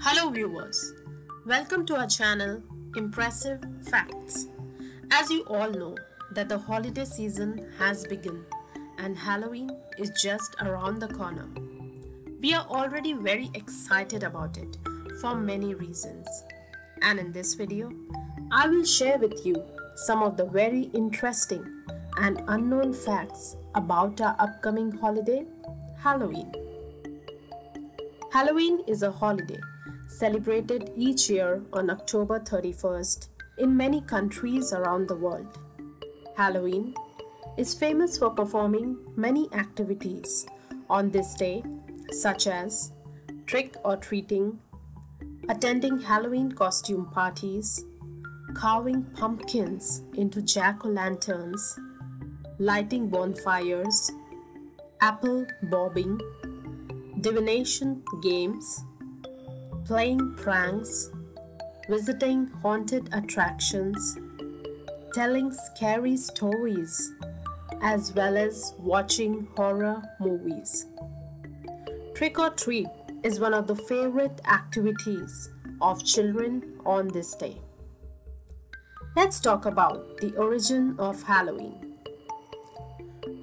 Hello viewers, welcome to our channel Impressive Facts. As you all know that the holiday season has begun and Halloween is just around the corner. We are already very excited about it for many reasons. And in this video, I will share with you some of the very interesting and unknown facts about our upcoming holiday, Halloween. Halloween is a holiday celebrated each year on October 31st in many countries around the world. Halloween is famous for performing many activities on this day, such as trick-or-treating, attending Halloween costume parties, carving pumpkins into jack-o'-lanterns, lighting bonfires, apple bobbing, divination games, playing pranks, visiting haunted attractions, telling scary stories, as well as watching horror movies. Trick or treat is one of the favorite activities of children on this day. Let's talk about the origin of Halloween.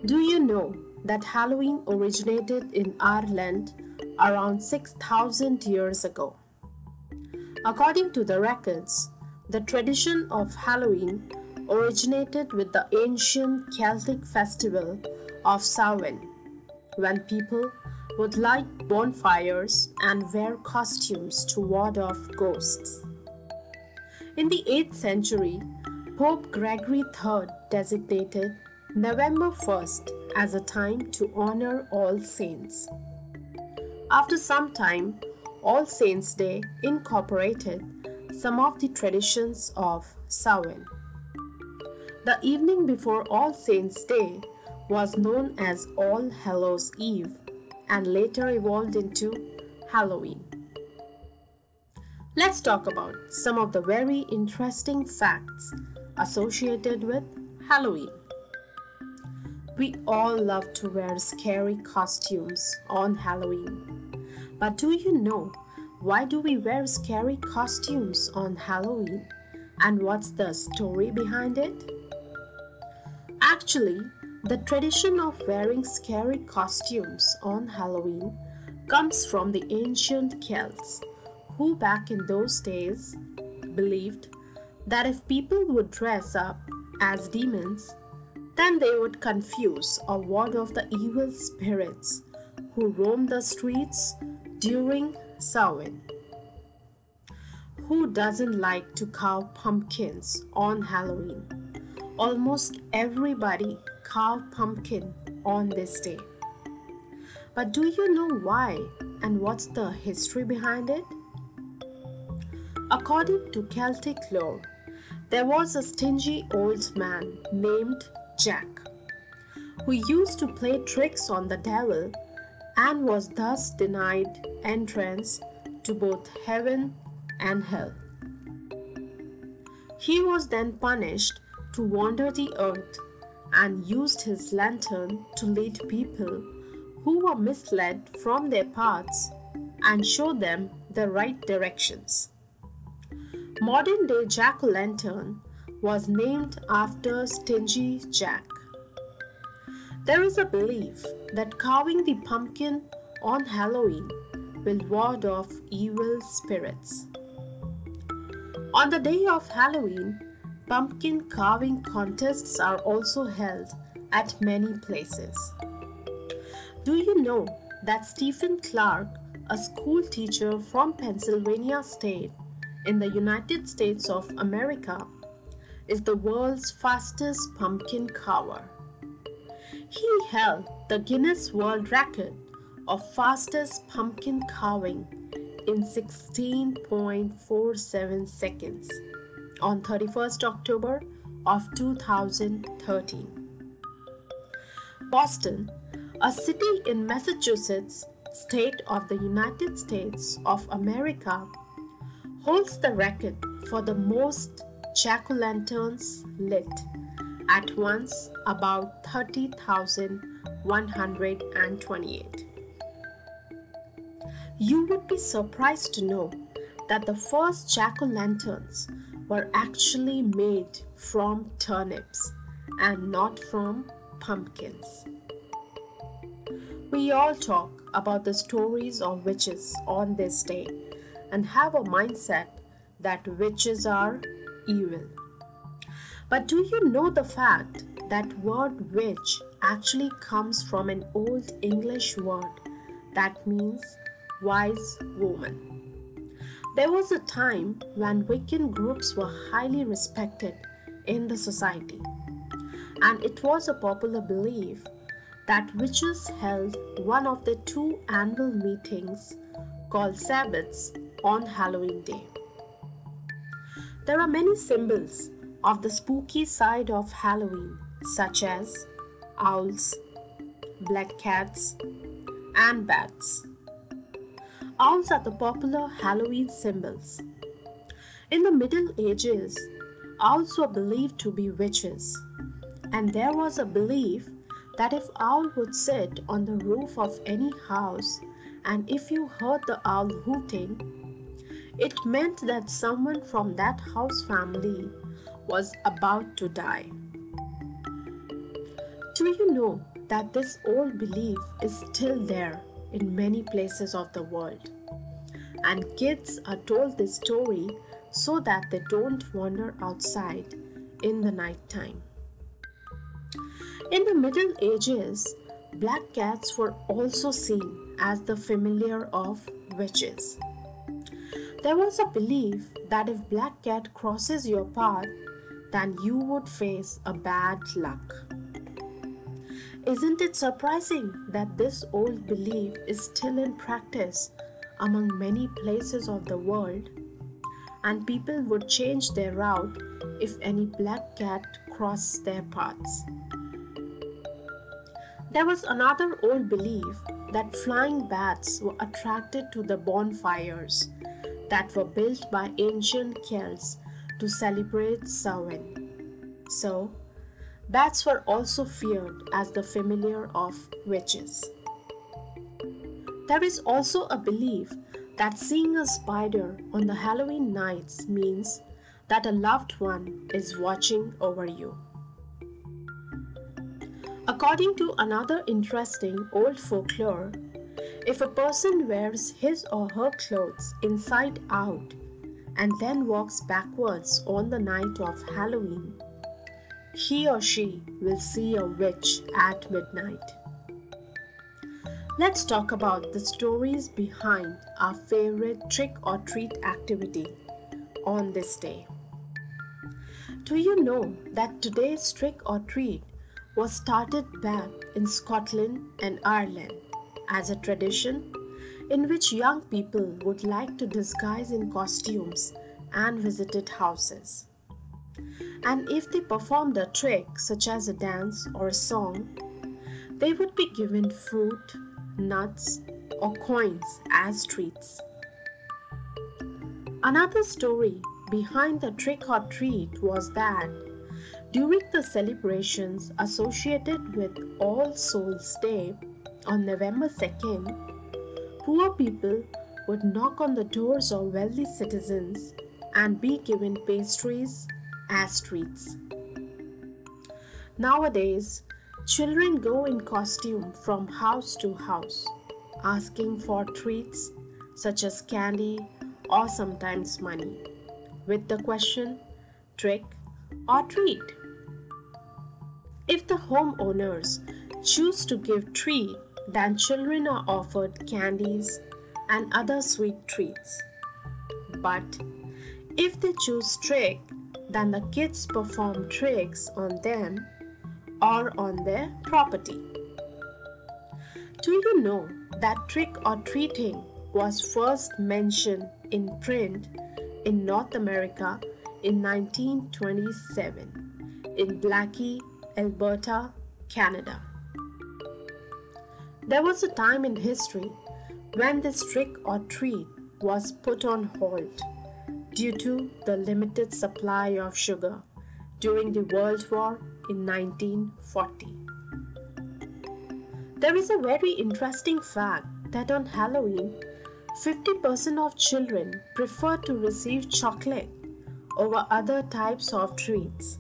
Do you know that Halloween originated in Ireland around 6,000 years ago? According to the records, the tradition of Halloween originated with the ancient Celtic festival of Samhain, when people would light bonfires and wear costumes to ward off ghosts. In the 8th century, Pope Gregory III designated November 1st as a time to honor All Saints. After some time, All Saints' Day incorporated some of the traditions of Samhain. The evening before All Saints' Day was known as All Hallows' Eve and later evolved into Halloween. Let's talk about some of the very interesting facts associated with Halloween. We all love to wear scary costumes on Halloween. But do you know why do we wear scary costumes on Halloween and what's the story behind it? Actually, the tradition of wearing scary costumes on Halloween comes from the ancient Celts, who back in those days believed that if people would dress up as demons, then they would confuse or ward off the evil spirits who roam the streets during Samhain. Who doesn't like to carve pumpkins on Halloween? Almost everybody carve pumpkin on this day. But do you know why and what's the history behind it? According to Celtic lore, there was a stingy old man named Jack, who used to play tricks on the devil and was thus denied entrance to both heaven and hell. He was then punished to wander the earth and used his lantern to lead people who were misled from their paths and show them the right directions. Modern-day jack-o'-lantern was named after Stingy Jack. There is a belief that carving the pumpkin on Halloween will ward off evil spirits. On the day of Halloween, pumpkin carving contests are also held at many places. Do you know that Stephen Clark, a school teacher from Pennsylvania State in the United States of America, is the world's fastest pumpkin carver? He held the Guinness World Record of fastest pumpkin carving in 16.47 seconds on 31st October of 2013. Boston, a city in Massachusetts, state of the United States of America, holds the record for the most jack-o'-lanterns lit at once, about 30,128. You would be surprised to know that the first jack-o'-lanterns were actually made from turnips and not from pumpkins. We all talk about the stories of witches on this day and have a mindset that witches are evil. But do you know the fact that word witch actually comes from an old English word that means wise woman? There was a time when Wiccan groups were highly respected in the society, and it was a popular belief that witches held one of the two annual meetings called Sabbats on Halloween Day. There are many symbols of the spooky side of Halloween, such as owls, black cats, and bats. Owls are the popular Halloween symbols. In the Middle Ages, owls were believed to be witches, and there was a belief that if owl would sit on the roof of any house and if you heard the owl hooting, it meant that someone from that house family was about to die. Do you know that this old belief is still there in many places of the world? And kids are told this story so that they don't wander outside in the night time. In the Middle Ages, black cats were also seen as the familiar of witches. There was a belief that if black cat crosses your path, then you would face a bad luck. Isn't it surprising that this old belief is still in practice among many places of the world, and people would change their route if any black cat crossed their paths? There was another old belief that flying bats were attracted to the bonfires that were built by ancient Celts to celebrate Samhain. So, bats were also feared as the familiar of witches. There is also a belief that seeing a spider on the Halloween nights means that a loved one is watching over you. According to another interesting old folklore, if a person wears his or her clothes inside out and then walks backwards on the night of Halloween, he or she will see a witch at midnight. Let's talk about the stories behind our favorite trick-or-treat activity on this day. Do you know that today's trick-or-treat was started back in Scotland and Ireland as a tradition in which young people would like to disguise in costumes and visited houses. And if they performed a trick such as a dance or a song, they would be given fruit, nuts, or coins as treats. Another story behind the trick-or-treat was that during the celebrations associated with All Souls' Day on November 2nd, poor people would knock on the doors of wealthy citizens and be given pastries as treats. Nowadays, children go in costume from house to house, asking for treats such as candy or sometimes money, with the question, trick or treat. If the homeowners choose to give treat, then children are offered candies and other sweet treats. But if they choose trick, then the kids perform tricks on them or on their property. Do you know that trick or treating was first mentioned in print in North America in 1927 in Blackie, Alberta, Canada? There was a time in history when this trick or treat was put on hold due to the limited supply of sugar during the World War in 1940. There is a very interesting fact that on Halloween, 50% of children prefer to receive chocolate over other types of treats.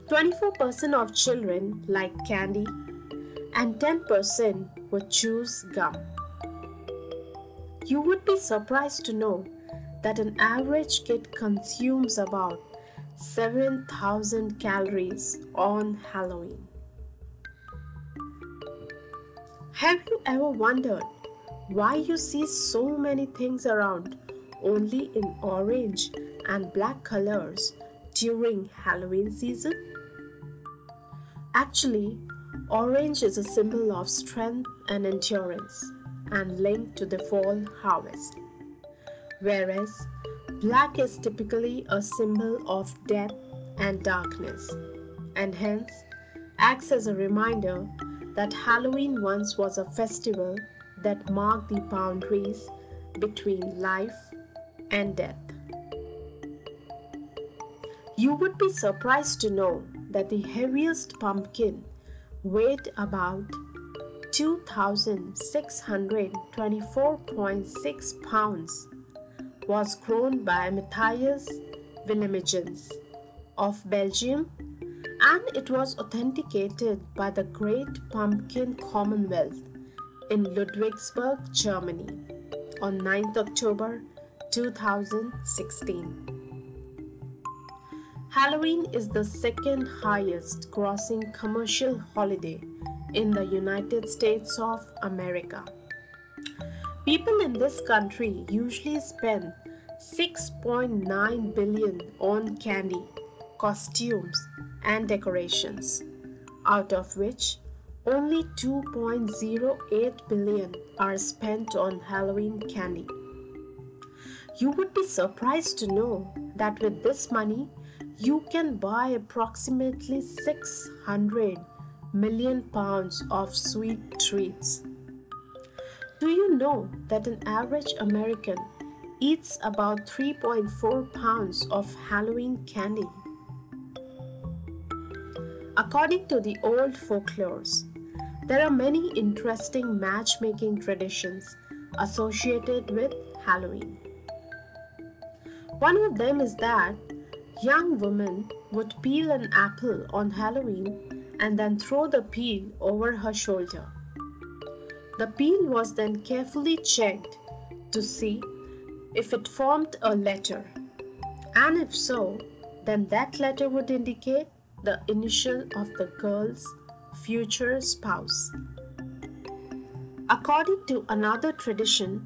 24% of children like candy, and 10% would choose gum. You would be surprised to know that an average kid consumes about 7,000 calories on Halloween. Have you ever wondered why you see so many things around only in orange and black colors during Halloween season? Actually, orange is a symbol of strength and endurance and linked to the fall harvest, whereas black is typically a symbol of death and darkness, and hence acts as a reminder that Halloween once was a festival that marked the boundaries between life and death. You would be surprised to know that the heaviest pumpkin weighed about 2,624.6 pounds was grown by Matthias Willemigens of Belgium, and it was authenticated by the Great Pumpkin Commonwealth in Ludwigsburg, Germany on 9th October 2016. Halloween is the second highest grossing commercial holiday in the United States of America. People in this country usually spend $6.9 billion on candy, costumes, and decorations, out of which only $2.08 billion are spent on Halloween candy. You would be surprised to know that with this money, you can buy approximately 600 million pounds of sweet treats. Do you know that an average American eats about 3.4 pounds of Halloween candy? According to the old folklores, there are many interesting matchmaking traditions associated with Halloween. One of them is that young women would peel an apple on Halloween and then throw the peel over her shoulder. The peel was then carefully checked to see if it formed a letter, and if so, then that letter would indicate the initial of the girl's future spouse. According to another tradition,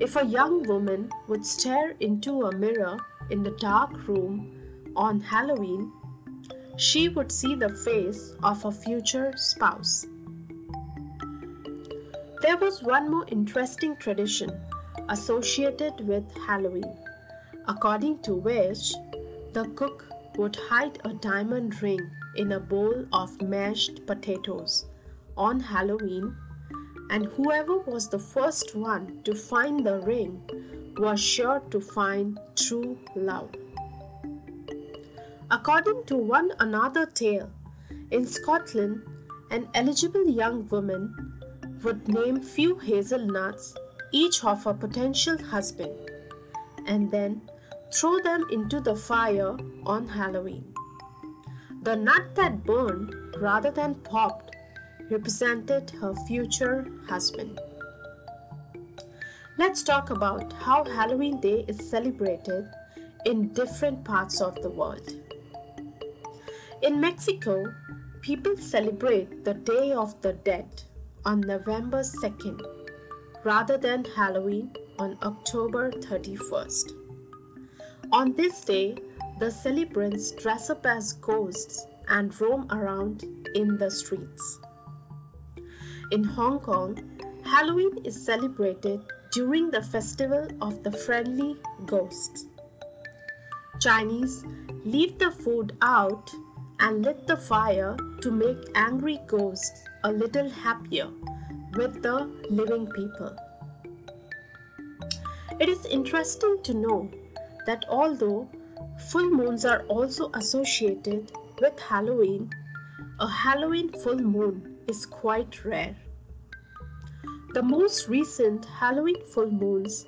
if a young woman would stare into a mirror in the dark room on Halloween, she would see the face of a future spouse. There was one more interesting tradition associated with Halloween, according to which the cook would hide a diamond ring in a bowl of mashed potatoes on Halloween, and whoever was the first one to find the ring was sure to find true love. According to one another tale, in Scotland, an eligible young woman would name few hazelnuts, each of her potential husband, and then throw them into the fire on Halloween. The nut that burned rather than popped represented her future husband. Let's talk about how Halloween Day is celebrated in different parts of the world. In Mexico, people celebrate the Day of the Dead on November 2nd rather than Halloween on October 31st. On this day, the celebrants dress up as ghosts and roam around in the streets. In Hong Kong, Halloween is celebrated during the festival of the friendly ghosts. Chinese leave the food out and lit the fire to make angry ghosts a little happier with the living people. It is interesting to know that although full moons are also associated with Halloween, a Halloween full moon is quite rare. The most recent Halloween full moons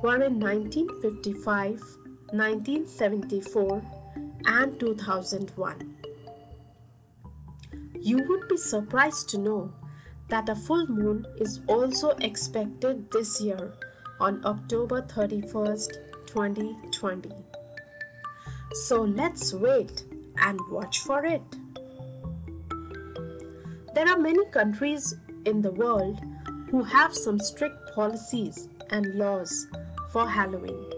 were in 1955, 1974, and 2001. You would be surprised to know that a full moon is also expected this year on October 31st, 2020. So let's wait and watch for it. There are many countries in the world who have some strict policies and laws for Halloween.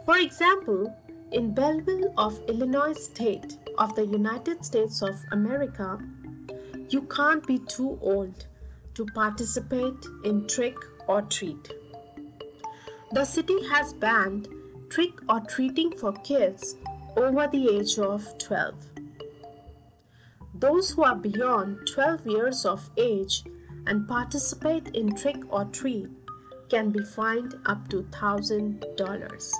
For example, in Belleville of Illinois State of the United States of America, you can't be too old to participate in trick or treat. The city has banned trick or treating for kids over the age of 12. Those who are beyond 12 years of age and participate in trick or treat can be fined up to $1,000.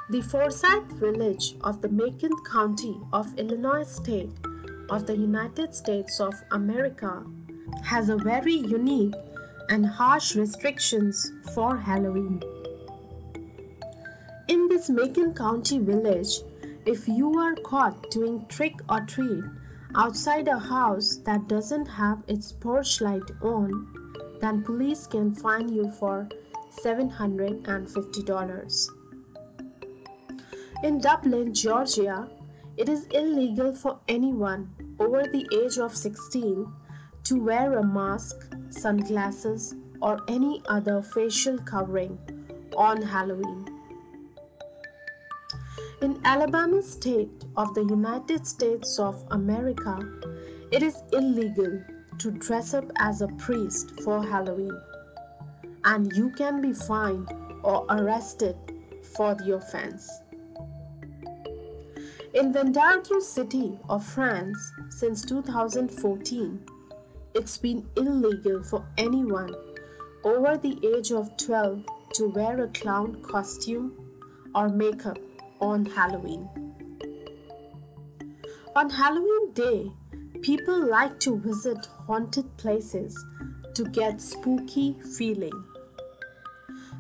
The Forsyth Village of the Macon County of Illinois State of the United States of America has a very unique and harsh restrictions for Halloween. In this Macon County village, if you are caught doing trick or treat outside a house that doesn't have its porch light on, then police can fine you for $750. In Dublin, Georgia, it is illegal for anyone over the age of 16 to wear a mask, sunglasses, or any other facial covering on Halloween. In Alabama State of the United States of America, it is illegal to dress up as a priest for Halloween, and you can be fined or arrested for the offense. In Vendargue City of France since 2014, it's been illegal for anyone over the age of 12 to wear a clown costume or makeup on Halloween. On Halloween Day, people like to visit haunted places to get spooky feeling.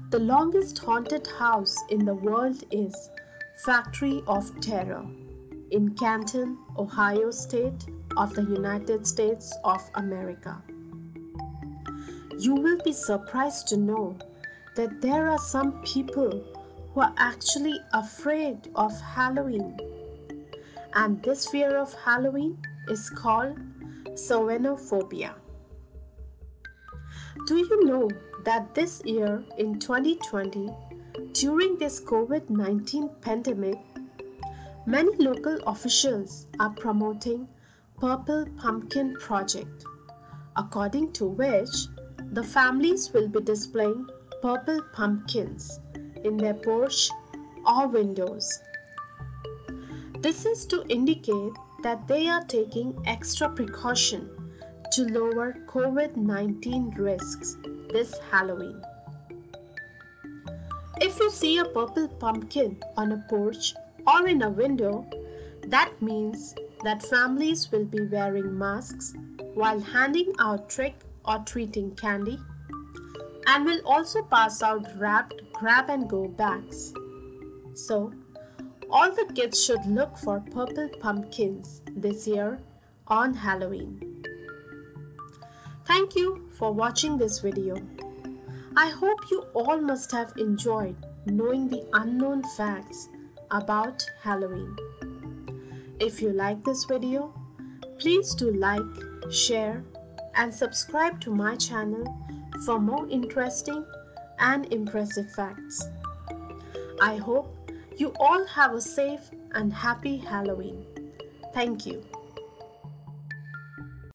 The longest haunted house in the world is Factory of Terror in Canton, Ohio State of the United States of America. You will be surprised to know that there are some people who are actually afraid of Halloween. And this fear of Halloween is called Sovenophobia. Do you know that this year in 2020, during this COVID-19 pandemic, many local officials are promoting Purple Pumpkin Project, according to which the families will be displaying purple pumpkins in their porch or windows. This is to indicate that they are taking extra precaution to lower COVID-19 risks this Halloween. If you see a purple pumpkin on a porch or in a window, that means that families will be wearing masks while handing out trick or treating candy, and will also pass out wrapped grab-and-go bags. So, all the kids should look for purple pumpkins this year on Halloween. Thank you for watching this video. I hope you all must have enjoyed knowing the unknown facts about Halloween. If you like this video, please do like, share, and subscribe to my channel for more interesting and impressive facts. I hope you all have a safe and happy Halloween. Thank you.